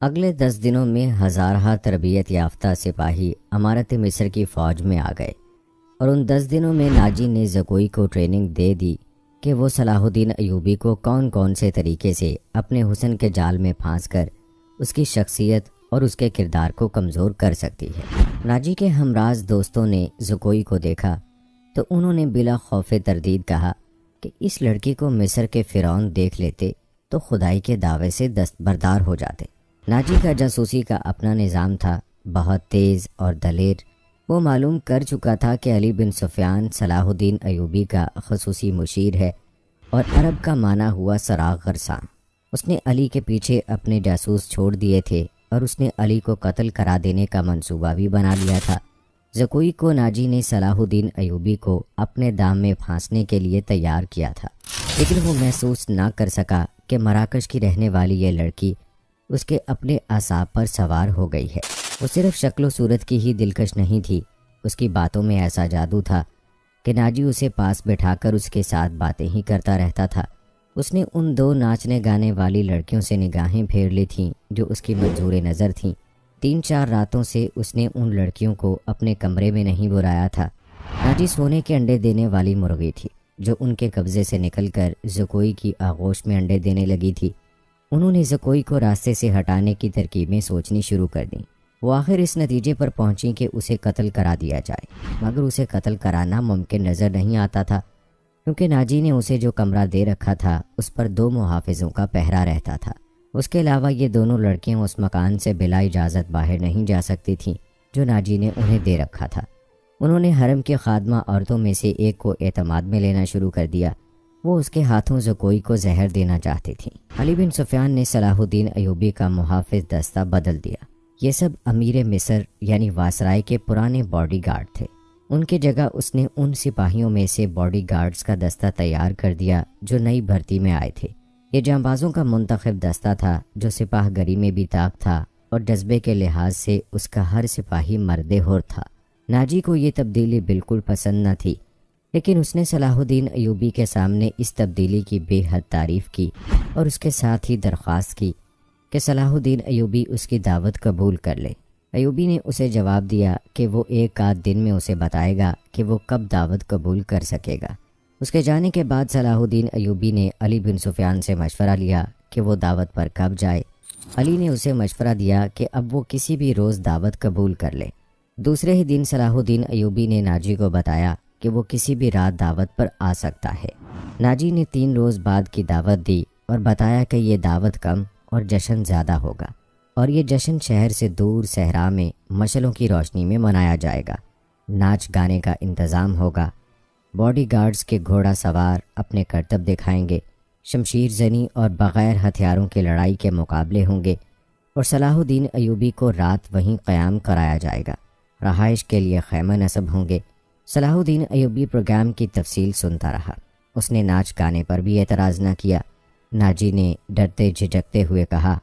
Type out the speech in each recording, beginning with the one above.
اگلے 10 دنوں میں ہزارہ تربیت یافتہ سپاہی امارت مصر کی فوج میں آ گئے اور ان 10 دنوں میں ناجی نے زکوئی کو ٹریننگ دے دی کہ وہ صلاح الدین ایوبی کو کون کون سے طریقے سے اپنے حسن کے جال میں پھانس کر اس کی شخصیت اور اس کے کردار کو کمزور کر سکتی ہے۔ ناجی کے ہمراز دوستوں نے زکوئی کو دیکھا تو انہوں نے بلا خوف تردید کہا کہ اس لڑکی کو مصر کے فرعون دیکھ لیتے تو خدائی کے دعوے سے دستبردار ہو جاتے۔ ناجی کا جاسوسی کا اپنا نظام تھا، بہت تیز اور دلیر۔ وہ معلوم کر چکا تھا کہ علی بن سفیان صلاح الدین ایوبی کا خصوصی مشیر ہے اور عرب کا مانا ہوا سراغ غرسان۔ اس نے علی کے پیچھے اپنے جاسوس چھوڑ دیے تھے اور اس نے علی کو قتل کرا دینے کا منصوبہ بھی بنا لیا تھا۔ زکوئی کو ناجی نے صلاح الدین ایوبی کو اپنے دام میں پھانسنے کے لیے تیار کیا تھا، لیکن وہ محسوس نہ کر سکا کہ مراکش کی رہنے والی یہ لڑکی اس کے اپنے اعصاب پر سوار ہو گئی ہے۔ وہ صرف شکل و صورت کی ہی دلکش نہیں تھی، اس کی باتوں میں ایسا جادو تھا کہ ناجی اسے پاس بٹھا کر اس کے ساتھ باتیں ہی کرتا رہتا تھا۔ اس نے ان 2 ناچنے گانے والی لڑکیوں سے نگاہیں پھیر لی تھیں جو اس کی منظور نظر تھیں۔ 3-4 راتوں سے اس نے ان لڑکیوں کو اپنے کمرے میں نہیں بلایا تھا۔ ناجی سونے کے انڈے دینے والی مرغی تھی جو ان کے قبضے سے نکل کر زکوئی کی آغوش میں انڈے دینے لگی تھی۔ انہوں نے زکوئی کو راستے سے ہٹانے کی ترکیبیں سوچنی شروع کر دیں۔ وہ آخر اس نتیجے پر پہنچی کہ اسے قتل کرا دیا جائے، مگر اسے قتل کرانا ممکن نظر نہیں آتا تھا، کیونکہ ناجی نے اسے جو کمرہ دے رکھا تھا اس پر 2 محافظوں کا پہرا رہتا تھا۔ اس کے علاوہ یہ دونوں لڑکیاں اس مکان سے بلا اجازت باہر نہیں جا سکتی تھیں جو ناجی نے انہیں دے رکھا تھا۔ انہوں نے حرم کی خادمہ عورتوں میں سے ایک کو اعتماد میں لینا شروع کر دیا۔ وہ اس کے ہاتھوں زکوئی کو زہر دینا چاہتی تھیں۔ علی بن سفیان نے صلاح الدین ایوبی کا محافظ دستہ بدل دیا۔ یہ سب امیر مصر یعنی واسرائے کے پرانے باڈی گارڈ تھے۔ ان کی جگہ اس نے ان سپاہیوں میں سے باڈی گارڈز کا دستہ تیار کر دیا جو نئی بھرتی میں آئے تھے۔ یہ جانبازوں کا منتخب دستہ تھا جو سپاہ گری میں بھی طاق تھا اور جذبے کے لحاظ سے اس کا ہر سپاہی مرد حر تھا۔ ناجی کو یہ تبدیلی بالکل پسند نہ تھی، لیکن اس نے صلاح الدین ایوبی کے سامنے اس تبدیلی کی بے حد تعریف کی اور اس کے ساتھ ہی درخواست کی کہ صلاح الدین ایوبی اس کی دعوت قبول کر لے۔ ایوبی نے اسے جواب دیا کہ وہ 1 دن میں اسے بتائے گا کہ وہ کب دعوت قبول کر سکے گا۔ اس کے جانے کے بعد صلاح الدین ایوبی نے علی بن سفیان سے مشورہ لیا کہ وہ دعوت پر کب جائے۔ علی نے اسے مشورہ دیا کہ اب وہ کسی بھی روز دعوت قبول کر لے۔ دوسرے ہی دن صلاح الدین ایوبی نے ناجی کو بتایا کہ وہ کسی بھی رات دعوت پر آ سکتا ہے۔ ناجی نے 3 روز بعد کی دعوت دی اور بتایا کہ یہ دعوت کم اور جشن زیادہ ہوگا، اور یہ جشن شہر سے دور صحرا میں مشعلوں کی روشنی میں منایا جائے گا۔ ناچ گانے کا انتظام ہوگا، باڈی گارڈز کے گھوڑا سوار اپنے کرتب دکھائیں گے، شمشیر زنی اور بغیر ہتھیاروں کی لڑائی کے مقابلے ہوں گے، اور صلاح الدین ایوبی کو رات وہیں قیام کرایا جائے گا۔ رہائش کے لیے خیمہ نصب ہوں گے۔ صلاح الدین ایوبی پروگرام کی تفصیل سنتا رہا۔ اس نے ناچ گانے پر بھی اعتراض نہ کیا۔ ناجی نے ڈرتے جھجکتے ہوئے کہا،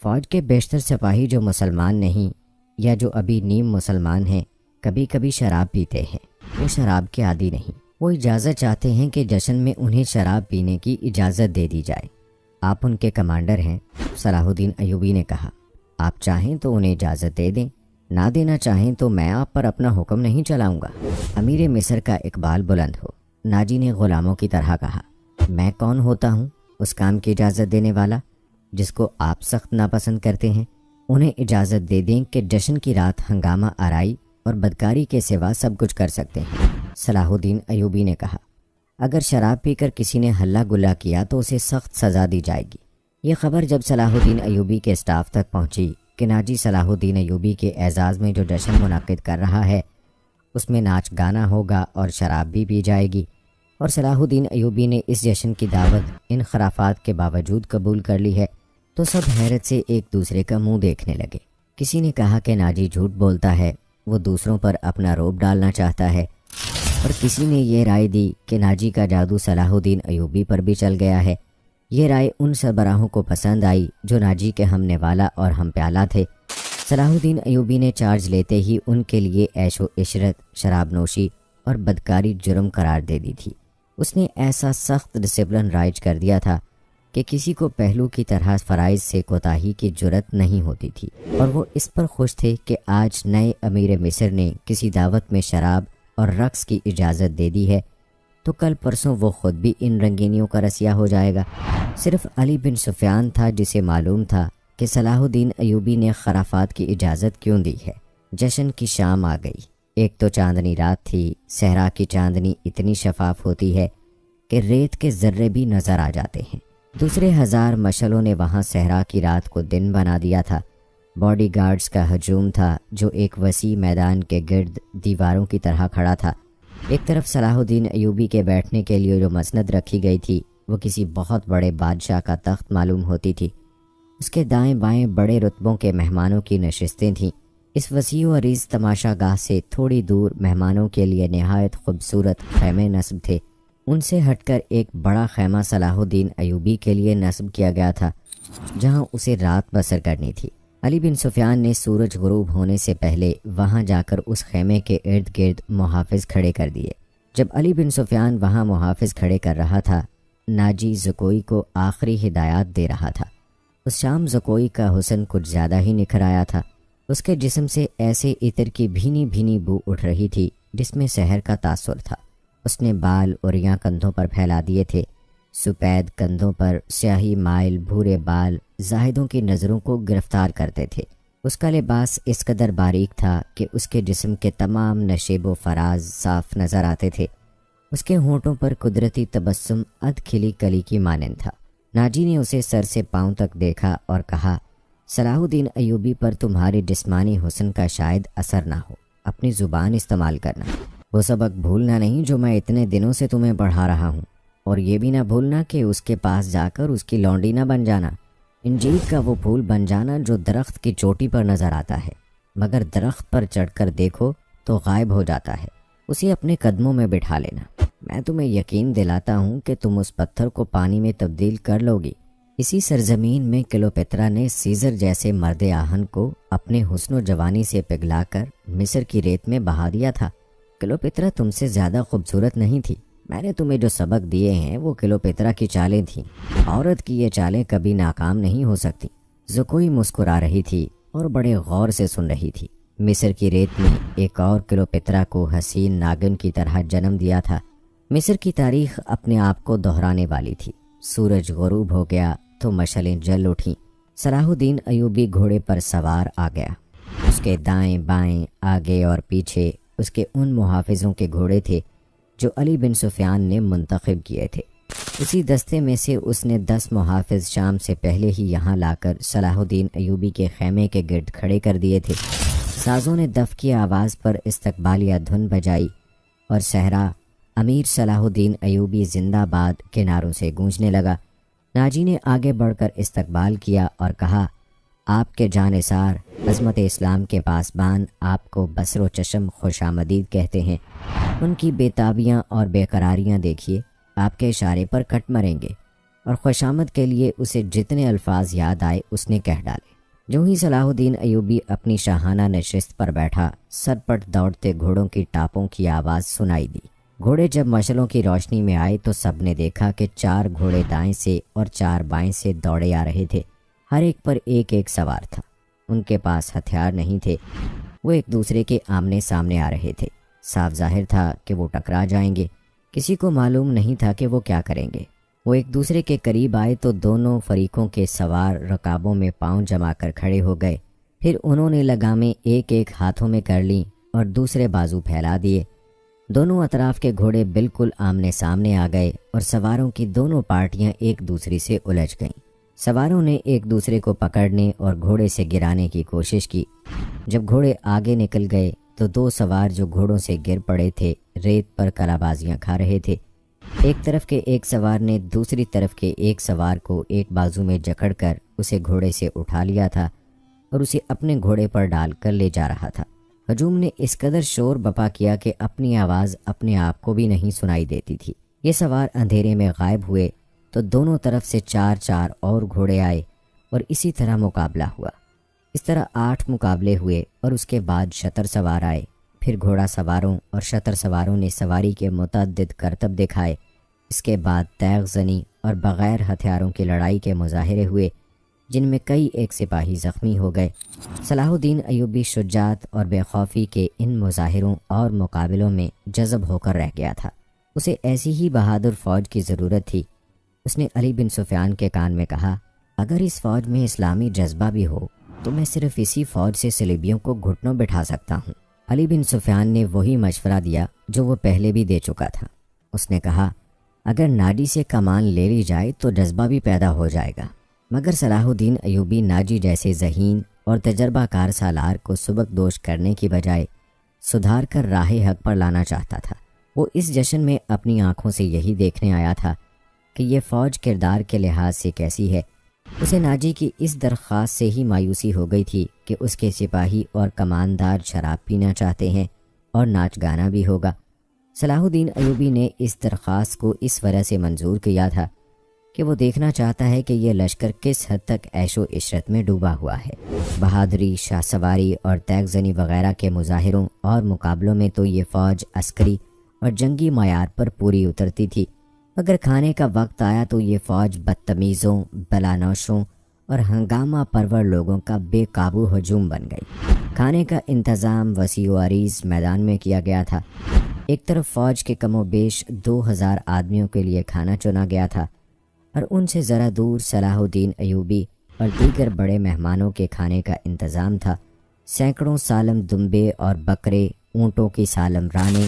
فوج کے بیشتر سپاہی جو مسلمان نہیں یا جو ابھی نیم مسلمان ہیں کبھی کبھی شراب پیتے ہیں۔ وہ شراب کے عادی نہیں۔ وہ اجازت چاہتے ہیں کہ جشن میں انہیں شراب پینے کی اجازت دے دی جائے۔ آپ ان کے کمانڈر ہیں، صلاح الدین ایوبی نے کہا۔ آپ چاہیں تو انہیں اجازت دے دیں، نہ دینا چاہیں تو میں آپ پر اپنا حکم نہیں چلاؤں گا۔ امیر مصر کا اقبال بلند ہو، ناجی نے غلاموں کی طرح کہا۔ میں کون ہوتا ہوں اس کام کی اجازت دینے والا جس کو آپ سخت ناپسند کرتے ہیں؟ انہیں اجازت دے دیں کہ جشن کی رات ہنگامہ آرائی اور بدکاری کے سوا سب کچھ کر سکتے ہیں۔ صلاح الدین ایوبی نے کہا، اگر شراب پی کر کسی نے ہلہ گلا کیا تو اسے سخت سزا دی جائے گی۔ یہ خبر جب صلاح الدین ایوبی کے اسٹاف تک پہنچی کہ ناجی صلاح الدین ایوبی کے اعزاز میں جو جشن منعقد کر رہا ہے اس میں ناچ گانا ہوگا اور شراب بھی پی جائے گی، اور صلاح الدین ایوبی نے اس جشن کی دعوت ان خرافات کے باوجود قبول کر لی ہے، تو سب حیرت سے ایک دوسرے کا منہ دیکھنے لگے۔ کسی نے کہا کہ ناجی جھوٹ بولتا ہے، وہ دوسروں پر اپنا رعب ڈالنا چاہتا ہے، اور کسی نے یہ رائے دی کہ ناجی کا جادو صلاح الدین ایوبی پر بھی چل گیا ہے۔ یہ رائے ان سربراہوں کو پسند آئی جو ناجی کے ہم نوالا اور ہم پیالہ تھے۔ صلاح الدین ایوبی نے چارج لیتے ہی ان کے لیے عیش و عشرت، شراب نوشی اور بدکاری جرم قرار دے دی تھی۔ اس نے ایسا سخت ڈسپلن رائج کر دیا تھا کہ کسی کو پہلو کی طرح فرائض سے کوتاہی کی جرت نہیں ہوتی تھی، اور وہ اس پر خوش تھے کہ آج نئے امیر مصر نے کسی دعوت میں شراب اور رقص کی اجازت دے دی ہے تو کل پرسوں وہ خود بھی ان رنگینیوں کا رسیا ہو جائے گا۔ صرف علی بن سفیان تھا جسے معلوم تھا کہ صلاح الدین ایوبی نے خرافات کی اجازت کیوں دی ہے۔ جشن کی شام آ گئی۔ ایک تو چاندنی رات تھی، صحرا کی چاندنی اتنی شفاف ہوتی ہے کہ ریت کے ذرے بھی نظر آ جاتے ہیں۔ دوسرے 1000 مشعلوں نے وہاں صحرا کی رات کو دن بنا دیا تھا۔ باڈی گارڈز کا ہجوم تھا جو ایک وسیع میدان کے گرد دیواروں کی طرح کھڑا تھا۔ ایک طرف صلاح الدین ایوبی کے بیٹھنے کے لیے جو مسند رکھی گئی تھی وہ کسی بہت بڑے بادشاہ کا تخت معلوم ہوتی تھی۔ اس کے دائیں بائیں بڑے رتبوں کے مہمانوں کی نشستیں تھیں۔ اس وسیع و عریض تماشا گاہ سے تھوڑی دور مہمانوں کے لیے نہایت خوبصورت خیمے نصب تھے۔ ان سے ہٹ کر ایک بڑا خیمہ صلاح الدین ایوبی کے لیے نصب کیا گیا تھا جہاں اسے رات بسر کرنی تھی۔ علی بن سفیان نے سورج غروب ہونے سے پہلے وہاں جا کر اس خیمے کے ارد گرد محافظ کھڑے کر دیے۔ جب علی بن سفیان وہاں محافظ کھڑے کر رہا تھا، ناجی زکوئی کو آخری ہدایات دے رہا تھا۔ اس شام زکوئی کا حسن کچھ زیادہ ہی نکھر آیا تھا۔ اس کے جسم سے ایسے عطر کی بھینی بھینی بو اٹھ رہی تھی جس میں سحر کا تاثر تھا۔ اس نے بال اوریاں کندھوں پر پھیلا دیے تھے۔ سپید کندھوں پر سیاہی مائل بھورے بال زاہدوں کی نظروں کو گرفتار کرتے تھے۔ اس کا لباس اس قدر باریک تھا کہ اس کے جسم کے تمام نشیب و فراز صاف نظر آتے تھے۔ اس کے ہونٹوں پر قدرتی تبسم ادھ کھلی کلی کی مانند تھا۔ ناجی نے اسے سر سے پاؤں تک دیکھا اور کہا، صلاح الدین ایوبی پر تمہارے جسمانی حسن کا شاید اثر نہ ہو، اپنی زبان استعمال کرنا۔ وہ سبق بھولنا نہیں جو میں اتنے دنوں سے تمہیں پڑھا رہا ہوں، اور یہ بھی نہ بھولنا کہ اس کے پاس جا کر اس کی لونڈی نہ بن جانا، انجیر کا وہ پھول بن جانا جو درخت کی چوٹی پر نظر آتا ہے مگر درخت پر چڑھ کر دیکھو تو غائب ہو جاتا ہے۔ اسے اپنے قدموں میں بٹھا لینا۔ میں تمہیں یقین دلاتا ہوں کہ تم اس پتھر کو پانی میں تبدیل کر لو گی۔ اسی سرزمین میں کلیوپیٹرا نے سیزر جیسے مرد آہن کو اپنے حسن و جوانی سے پگھلا کر مصر کی ریت میں بہا دیا تھا۔ کلیوپیٹرا تم سے زیادہ خوبصورت نہیں تھی۔ میں نے تمہیں جو سبق دیے ہیں وہ کلیوپیٹرا کی چالیں تھیں۔ عورت کی یہ چالیں کبھی ناکام نہیں ہو سکتی۔ زکوئی مسکرا رہی تھی اور بڑے غور سے سن رہی تھی۔ مصر کی ریت میں ایک اور کلیوپیٹرا کو حسین ناگن کی طرح جنم دیا تھا۔ مصر کی تاریخ اپنے آپ کو دہرانے والی تھی۔ سورج غروب ہو گیا تو مشعلیں جل اٹھیں۔ صلاح الدین ایوبی گھوڑے پر سوار آ گیا۔ اس کے دائیں بائیں آگے اور پیچھے اس کے ان محافظوں کے گھوڑے تھے جو علی بن سفیان نے منتخب کیے تھے۔ اسی دستے میں سے اس نے 10 محافظ شام سے پہلے ہی یہاں لا کر صلاح الدین ایوبی کے خیمے کے گرد کھڑے کر دیے تھے۔ سازوں نے دف کی آواز پر استقبالیہ دھن بجائی اور صحرا امیر صلاح الدین ایوبی زندہ باد کے نعروں سے گونجنے لگا۔ ناجی نے آگے بڑھ کر استقبال کیا اور کہا، آپ کے جانثار عظمت اسلام کے پاسبان آپ کو بصر و چشم خوش آمدید کہتے ہیں۔ ان کی بے تابیاں اور بے قراریاں دیکھیے، آپ کے اشارے پر کٹ مریں گے۔ اور خوش آمد کے لیے اسے جتنے الفاظ یاد آئے اس نے کہہ ڈالے۔ جو ہی صلاح الدین ایوبی اپنی شاہانہ نشست پر بیٹھا، سرپٹ دوڑتے گھوڑوں کی ٹاپوں کی آواز سنائی دی۔ گھوڑے جب مشعلوں کی روشنی میں آئے تو سب نے دیکھا کہ 4 گھوڑے دائیں سے اور 4 بائیں سے دوڑے آ رہے تھے۔ ہر ایک پر ایک ایک سوار تھا۔ ان کے پاس ہتھیار نہیں تھے۔ وہ ایک دوسرے کے آمنے سامنے آ رہے تھے۔ صاف ظاہر تھا کہ وہ ٹکرا جائیں گے۔ کسی کو معلوم نہیں تھا کہ وہ کیا کریں گے۔ وہ ایک دوسرے کے قریب آئے تو دونوں فریقوں کے سوار رکابوں میں پاؤں جما کر کھڑے ہو گئے۔ پھر انہوں نے لگامیں ایک ایک ہاتھوں میں کر لیں اور دوسرے بازو پھیلا دیے۔ دونوں اطراف کے گھوڑے بالکل آمنے سامنے آ گئے اور سواروں کی دونوں پارٹیاں ایک دوسرے سے الجھ گئیں۔ سواروں نے ایک دوسرے کو پکڑنے اور گھوڑے سے گرانے کی کوشش کی۔ جب گھوڑے آگے نکل گئے تو 2 سوار جو گھوڑوں سے گر پڑے تھے ریت پر کلا بازیاں کھا رہے تھے۔ ایک طرف کے ایک سوار نے دوسری طرف کے ایک سوار کو ایک بازو میں جکڑ کر اسے گھوڑے سے اٹھا لیا تھا اور اسے اپنے گھوڑے پر ڈال کر لے جا رہا تھا۔ ہجوم نے اس قدر شور بپا کیا کہ اپنی آواز اپنے آپ کو بھی نہیں سنائی دیتی تھی۔ یہ سوار اندھیرے میں غائب ہوئے تو دونوں طرف سے 4 اور گھوڑے آئے اور اسی طرح مقابلہ ہوا۔ اس طرح 8 مقابلے ہوئے اور اس کے بعد شتر سوار آئے۔ پھر گھوڑا سواروں اور شتر سواروں نے سواری کے متعدد کرتب دکھائے۔ اس کے بعد تیغ زنی اور بغیر ہتھیاروں کی لڑائی کے مظاہرے ہوئے جن میں کئی ایک سپاہی زخمی ہو گئے۔ صلاح الدین ایوبی شجاعت اور بے خوفی کے ان مظاہروں اور مقابلوں میں جذب ہو کر رہ گیا تھا۔ اسے ایسی ہی بہادر فوج کی ضرورت تھی۔ اس نے علی بن سفیان کے کان میں کہا، اگر اس فوج میں اسلامی جذبہ بھی ہو تو میں صرف اسی فوج سے صلیبیوں کو گھٹنوں بٹھا سکتا ہوں۔ علی بن سفیان نے وہی مشورہ دیا جو وہ پہلے بھی دے چکا تھا۔ اس نے کہا، اگر ناجی سے کمان لے لی جائے تو جذبہ بھی پیدا ہو جائے گا، مگر صلاح الدین ایوبی ناجی جیسے ذہین اور تجربہ کار سالار کو سبق دوش کرنے کی بجائے سدھار کر راہ حق پر لانا چاہتا تھا۔ وہ اس جشن میں اپنی آنکھوں سے یہی دیکھنے آیا تھا کہ یہ فوج کردار کے لحاظ سے کیسی ہے۔ اسے ناجی کی اس درخواست سے ہی مایوسی ہو گئی تھی کہ اس کے سپاہی اور کماندار شراب پینا چاہتے ہیں اور ناچ گانا بھی ہوگا۔ صلاح الدین ایوبی نے اس درخواست کو اس وجہ سے منظور کیا تھا کہ وہ دیکھنا چاہتا ہے کہ یہ لشکر کس حد تک عیش و عشرت میں ڈوبا ہوا ہے۔ بہادری، شاہ سواری اور تیغ زنی وغیرہ کے مظاہروں اور مقابلوں میں تو یہ فوج عسکری اور جنگی معیار پر پوری اترتی تھی، مگر کھانے کا وقت آیا تو یہ فوج بدتمیزوں، بلانوشوں اور ہنگامہ پرور لوگوں کا بے قابو ہجوم بن گئی۔ کھانے کا انتظام وسیع و عریض میدان میں کیا گیا تھا۔ ایک طرف فوج کے کم و بیش 2000 آدمیوں کے لیے کھانا چنا گیا تھا اور ان سے ذرا دور صلاح الدین ایوبی اور دیگر بڑے مہمانوں کے کھانے کا انتظام تھا۔ سینکڑوں سالم دمبے اور بکرے، اونٹوں کی سالم رانیں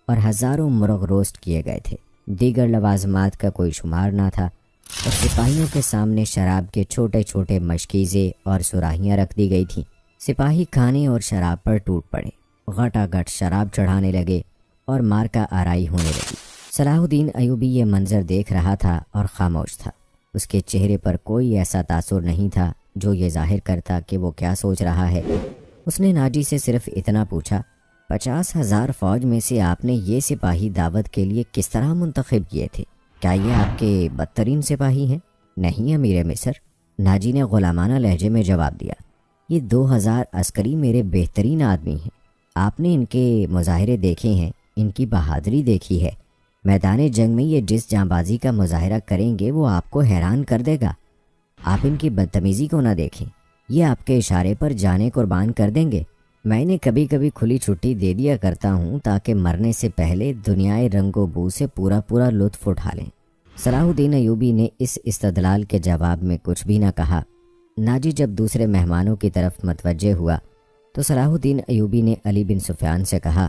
اور ہزاروں مرغ روسٹ کیے گئے تھے۔ دیگر لوازمات کا کوئی شمار نہ تھا اور سپاہیوں کے سامنے شراب کے چھوٹے چھوٹے مشکیزے اور سراہیاں رکھ دی گئی تھیں۔ سپاہی کھانے اور شراب پر ٹوٹ پڑے، گھٹا گھٹ شراب چڑھانے لگے اور مارکا آرائی ہونے لگی۔ صلاح الدین ایوبی یہ منظر دیکھ رہا تھا اور خاموش تھا۔ اس کے چہرے پر کوئی ایسا تاثر نہیں تھا جو یہ ظاہر کرتا کہ وہ کیا سوچ رہا ہے۔ اس نے ناجی سے صرف اتنا پوچھا، 50,000 فوج میں سے آپ نے یہ سپاہی دعوت کے لیے کس طرح منتخب کیے تھے؟ کیا یہ آپ کے بدترین سپاہی ہیں؟ نہیں امیر مصر، ناجی نے غلامانہ لہجے میں جواب دیا، یہ 2000 عسکری میرے بہترین آدمی ہیں۔ آپ نے ان کے مظاہرے دیکھے ہیں، ان کی بہادری دیکھی ہے۔ میدان جنگ میں یہ جس جانبازی کا مظاہرہ کریں گے وہ آپ کو حیران کر دے گا۔ آپ ان کی بدتمیزی کو نہ دیکھیں، یہ آپ کے اشارے پر جانیں قربان کر دیں گے۔ میں انہیں کبھی کبھی کھلی چھٹی دے دیا کرتا ہوں تاکہ مرنے سے پہلے دنیائے رنگ و بو سے پورا لطف اٹھا لیں۔ صلاح الدین ایوبی نے اس استدلال کے جواب میں کچھ بھی نہ کہا۔ ناجی جب دوسرے مہمانوں کی طرف متوجہ ہوا تو صلاح الدین ایوبی نے علی بن سفیان سے کہا،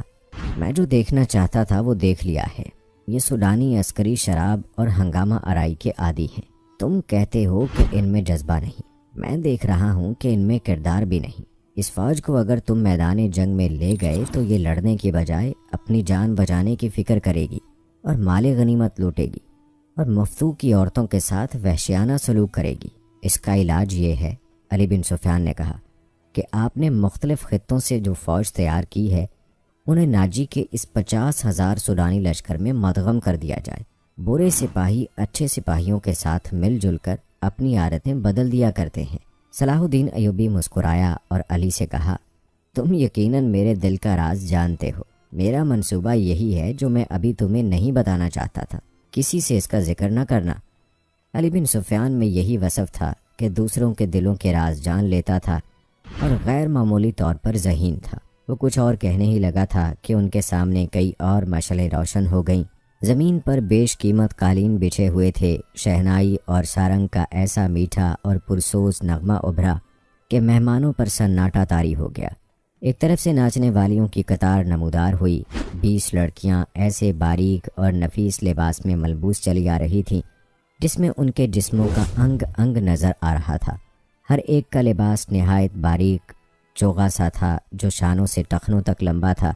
میں جو دیکھنا چاہتا تھا وہ دیکھ لیا ہے۔ یہ سوڈانی عسکری شراب اور ہنگامہ آرائی کے عادی ہیں۔ تم کہتے ہو کہ ان میں جذبہ نہیں، میں دیکھ رہا ہوں کہ ان میں کردار بھی نہیں۔ اس فوج کو اگر تم میدان جنگ میں لے گئے تو یہ لڑنے کی بجائے اپنی جان بچانے کی فکر کرے گی اور مال غنیمت لوٹے گی اور مفتو کی عورتوں کے ساتھ وحشیانہ سلوک کرے گی۔ اس کا علاج یہ ہے، علی بن سفیان نے کہا، کہ آپ نے مختلف خطوں سے جو فوج تیار کی ہے انہیں ناجی کے اس 50,000 سوڈانی لشکر میں مدغم کر دیا جائے۔ برے سپاہی اچھے سپاہیوں کے ساتھ مل جل کر اپنی عادتیں بدل دیا کرتے ہیں۔ صلاح الدین ایوبی مسکرایا اور علی سے کہا، تم یقیناً میرے دل کا راز جانتے ہو۔ میرا منصوبہ یہی ہے جو میں ابھی تمہیں نہیں بتانا چاہتا تھا، کسی سے اس کا ذکر نہ کرنا۔ علی بن سفیان میں یہی وصف تھا کہ دوسروں کے دلوں کے راز جان لیتا تھا اور غیر معمولی طور پر ذہین تھا۔ وہ کچھ اور کہنے ہی لگا تھا کہ ان کے سامنے کئی اور مشعلیں روشن ہو گئیں۔ زمین پر بیش قیمت قالین بچھے ہوئے تھے۔ شہنائی اور سارنگ کا ایسا میٹھا اور پرسوز نغمہ ابھرا کہ مہمانوں پر سناٹا طاری ہو گیا۔ ایک طرف سے ناچنے والیوں کی قطار نمودار ہوئی۔ 20 لڑکیاں ایسے باریک اور نفیس لباس میں ملبوس چلی آ رہی تھیں جس میں ان کے جسموں کا انگ انگ نظر آ رہا تھا۔ ہر ایک کا لباس نہایت باریک چوغا سا تھا جو شانوں سے ٹخنوں تک لمبا تھا۔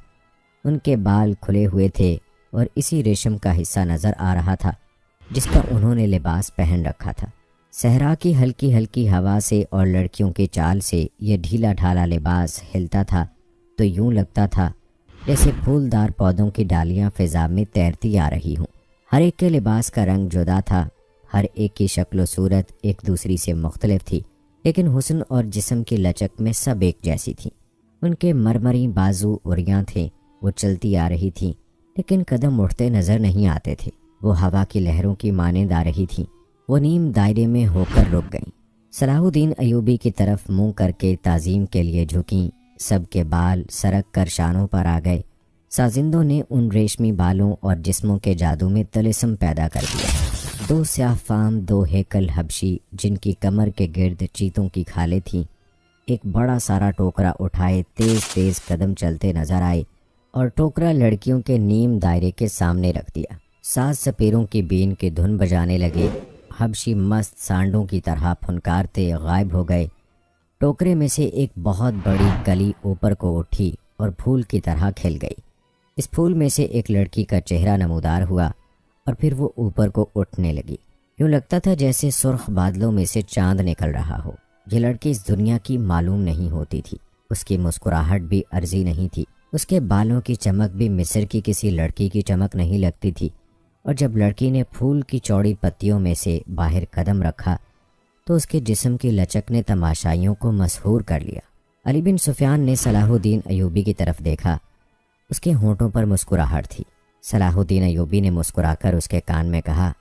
ان کے بال کھلے ہوئے تھے اور اسی ریشم کا حصہ نظر آ رہا تھا جس کا انہوں نے لباس پہن رکھا تھا۔ صحرا کی ہلکی ہلکی ہوا سے اور لڑکیوں کی چال سے یہ ڈھیلا ڈھالا لباس ہلتا تھا تو یوں لگتا تھا جیسے پھولدار پودوں کی ڈالیاں فضا میں تیرتی آ رہی ہوں۔ ہر ایک کے لباس کا رنگ جدا تھا، ہر ایک کی شکل و صورت ایک دوسری سے مختلف تھی، لیکن حسن اور جسم کی لچک میں سب ایک جیسی تھیں۔ ان کے مرمری بازو اریاں تھے، وہ چلتی آ رہی تھیں لیکن قدم اٹھتے نظر نہیں آتے تھے۔ وہ ہوا کی لہروں کی مانند آ رہی تھیں۔ وہ نیم دائرے میں ہو کر رک گئیں۔ صلاح الدین ایوبی کی طرف منہ کر کے تعظیم کے لیے جھکیں۔ سب کے بال سرک کر شانوں پر آ گئے۔ سازندوں نے ان ریشمی بالوں اور جسموں کے جادو میں طلسم پیدا کر دیا۔ دو سیاہ فام، دو ہیکل حبشی جن کی کمر کے گرد چیتوں کی کھالیں تھیں، ایک بڑا سارا ٹوکرا اٹھائے تیز تیز قدم چلتے نظر آئے اور ٹوکرا لڑکیوں کے نیم دائرے کے سامنے رکھ دیا۔ ساز سپیروں کی بین کی دھن بجانے لگے۔ حبشی مست سانڈوں کی طرح پھنکارتے غائب ہو گئے۔ ٹوکرے میں سے ایک بہت بڑی کلی اوپر کو اٹھی اور پھول کی طرح کھل گئی۔ اس پھول میں سے ایک لڑکی کا چہرہ نمودار ہوا اور پھر وہ اوپر کو اٹھنے لگی۔ یوں لگتا تھا جیسے سرخ بادلوں میں سے چاند نکل رہا ہو۔ یہ لڑکی اس دنیا کی معلوم نہیں ہوتی تھی۔ اس کی مسکراہٹ بھی عرضی نہیں تھی۔ اس کے بالوں کی چمک بھی مصر کی کسی لڑکی کی چمک نہیں لگتی تھی۔ اور جب لڑکی نے پھول کی چوڑی پتیوں میں سے باہر قدم رکھا تو اس کے جسم کی لچک نے تماشائیوں کو مسحور کر لیا۔ علی بن سفیان نے صلاح الدین ایوبی کی طرف دیکھا۔ اس کے ہونٹوں پر مسکراہٹ تھی۔ صلاح الدین ایوبی نے مسکرا کر اس کے کان میں کہا،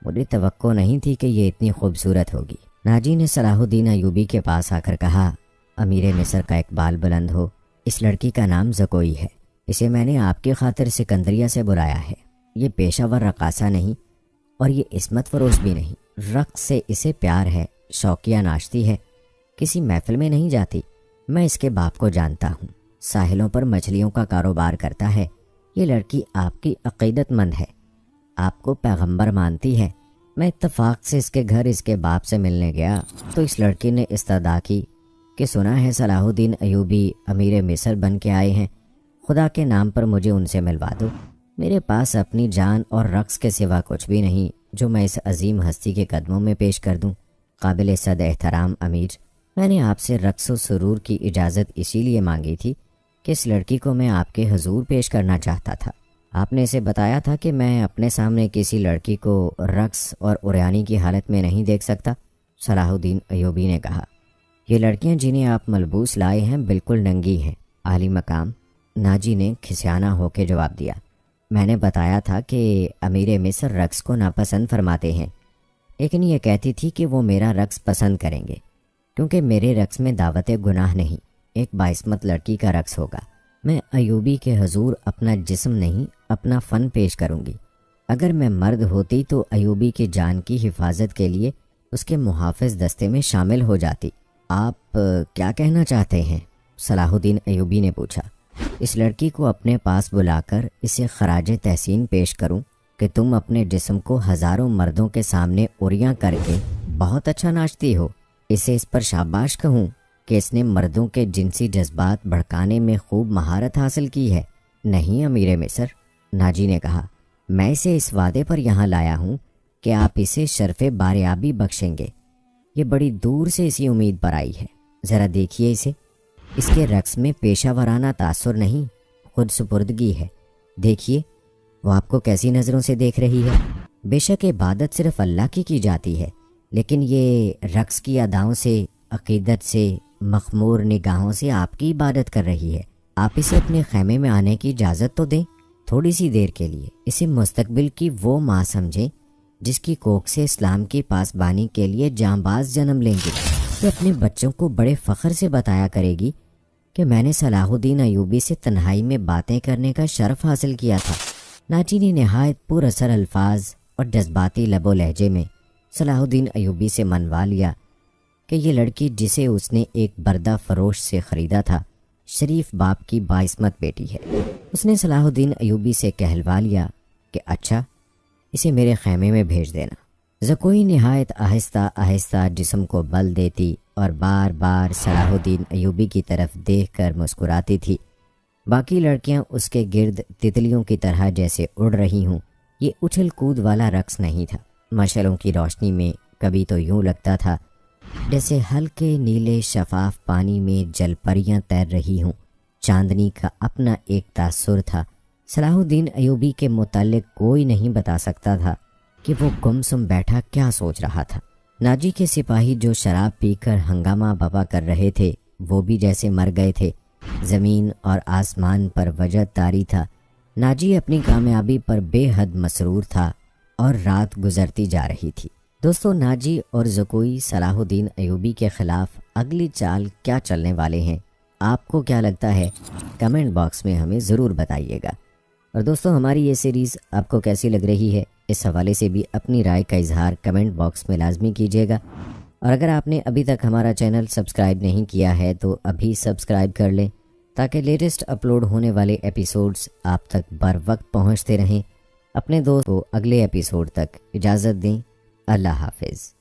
مجھے توقع نہیں تھی کہ یہ اتنی خوبصورت ہوگی۔ ناجی نے صلاح الدین ایوبی کے پاس آ کر کہا، امیر مصر کا اقبال بلند ہو، اس لڑکی کا نام زکوئی ہے۔ اسے میں نے آپ کی خاطر سکندریہ سے بلایا ہے۔ یہ پیشہ ور رقاصہ نہیں اور یہ عصمت فروش بھی نہیں۔ رقص سے اسے پیار ہے، شوقیہ ناشتی ہے، کسی محفل میں نہیں جاتی۔ میں اس کے باپ کو جانتا ہوں، ساحلوں پر مچھلیوں کا کاروبار کرتا ہے۔ یہ لڑکی آپ کی عقیدت مند ہے، آپ کو پیغمبر مانتی ہے۔ میں اتفاق سے اس کے گھر اس کے باپ سے ملنے گیا تو اس لڑکی نے استدعا کی کہ سنا ہے صلاح الدین ایوبی امیر مصر بن کے آئے ہیں، خدا کے نام پر مجھے ان سے ملوا دو۔ میرے پاس اپنی جان اور رقص کے سوا کچھ بھی نہیں جو میں اس عظیم ہستی کے قدموں میں پیش کر دوں۔ قابل صد احترام امیر، میں نے آپ سے رقص و سرور کی اجازت اسی لیے مانگی تھی کہ اس لڑکی کو میں آپ کے حضور پیش کرنا چاہتا تھا۔ آپ نے اسے بتایا تھا کہ میں اپنے سامنے کسی لڑکی کو رقص اور عریانی کی حالت میں نہیں دیکھ سکتا۔ صلاح الدین ایوبی نے کہا، یہ لڑکیاں جنہیں آپ ملبوس لائے ہیں بالکل ننگی ہیں عالی مقام۔ ناجی نے کھسیانہ ہو کے جواب دیا، میں نے بتایا تھا کہ امیر مصر رقص کو ناپسند فرماتے ہیں، لیکن یہ کہتی تھی کہ وہ میرا رقص پسند کریں گے کیونکہ میرے رقص میں دعوت گناہ نہیں، ایک باعصمت لڑکی کا رقص ہوگا۔ میں ایوبی کے حضور اپنا جسم نہیں اپنا فن پیش کروں گی۔ اگر میں مرد ہوتی تو ایوبی کی جان کی حفاظت کے لیے اس کے محافظ دستے میں شامل ہو جاتی۔ آپ کیا کہنا چاہتے ہیں؟ صلاح الدین ایوبی نے پوچھا۔ اس لڑکی کو اپنے پاس بلا کر اسے خراج تحسین پیش کروں کہ تم اپنے جسم کو ہزاروں مردوں کے سامنے اوریاں کر کے بہت اچھا ناچتی ہو، اسے اس پر شاباش کہوں کہ اس نے مردوں کے جنسی جذبات بھڑکانے میں خوب مہارت حاصل کی ہے؟ نہیں امیر مصر، ناجی نے کہا، میں اسے اس وعدے پر یہاں لایا ہوں کہ آپ اسے شرف باریابی بخشیں گے۔ یہ بڑی دور سے اسی امید پر آئی ہے۔ ذرا دیکھیے اسے، اس کے رقص میں پیشہ ورانہ تاثر نہیں، خود سپردگی ہے۔ دیکھیے وہ آپ کو کیسی نظروں سے دیکھ رہی ہے۔ بے شک عبادت صرف اللہ کی جاتی ہے، لیکن یہ رقص کی اداؤں سے، عقیدت سے، مخمور نگاہوں سے آپ کی عبادت کر رہی ہے۔ آپ اسے اپنے خیمے میں آنے کی اجازت تو دیں، تھوڑی سی دیر کے لیے۔ اسے مستقبل کی وہ ماں سمجھیں جس کی کوکھ سے اسلام کی پاسبانی کے لیے جانباز جنم لیں گے۔ وہ اپنے بچوں کو بڑے فخر سے بتایا کرے گی کہ میں نے صلاح الدین ایوبی سے تنہائی میں باتیں کرنے کا شرف حاصل کیا تھا۔ ناجی نے نہایت پر اثر الفاظ اور جذباتی لب و لہجے میں صلاح الدین ایوبی سے منوا لیا کہ یہ لڑکی جسے اس نے ایک بردہ فروش سے خریدا تھا، شریف باپ کی باعصمت بیٹی ہے۔ اس نے صلاح الدین ایوبی سے کہلوا لیا کہ اچھا، اسے میرے خیمے میں بھیج دینا۔ زکوئی نہایت آہستہ آہستہ جسم کو بل دیتی اور بار بار صلاح الدین ایوبی کی طرف دیکھ کر مسکراتی تھی۔ باقی لڑکیاں اس کے گرد تتلیوں کی طرح جیسے اڑ رہی ہوں۔ یہ اچھل کود والا رقص نہیں تھا۔ مشعلوں کی روشنی میں کبھی تو یوں لگتا تھا جیسے ہلکے نیلے شفاف پانی میں جل پریاں تیر رہی ہوں۔ چاندنی کا اپنا ایک تاثر تھا۔ صلاح الدین ایوبی کے متعلق کوئی نہیں بتا سکتا تھا کہ وہ گمسم بیٹھا کیا سوچ رہا تھا۔ ناجی کے سپاہی جو شراب پی کر ہنگامہ بپا کر رہے تھے وہ بھی جیسے مر گئے تھے۔ زمین اور آسمان پر وجد طاری تھا۔ ناجی اپنی کامیابی پر بے حد مسرور تھا۔ اور رات گزرتی جا رہی تھی۔ دوستو، ناجی اور زکوئی صلاح الدین ایوبی کے خلاف اگلی چال کیا چلنے والے ہیں؟ آپ کو کیا لگتا ہے؟ کمنٹ باکس میں ہمیں ضرور بتائیے گا۔ اور دوستو، ہماری یہ سیریز آپ کو کیسی لگ رہی ہے، اس حوالے سے بھی اپنی رائے کا اظہار کمنٹ باکس میں لازمی کیجیے گا۔ اور اگر آپ نے ابھی تک ہمارا چینل سبسکرائب نہیں کیا ہے تو ابھی سبسکرائب کر لیں تاکہ لیٹسٹ اپلوڈ ہونے والے ایپیسوڈز آپ تک بر وقت پہنچتے رہیں۔ اپنے دوست کو اگلے ایپیسوڈ تک اجازت دیں۔ اللہ حافظ۔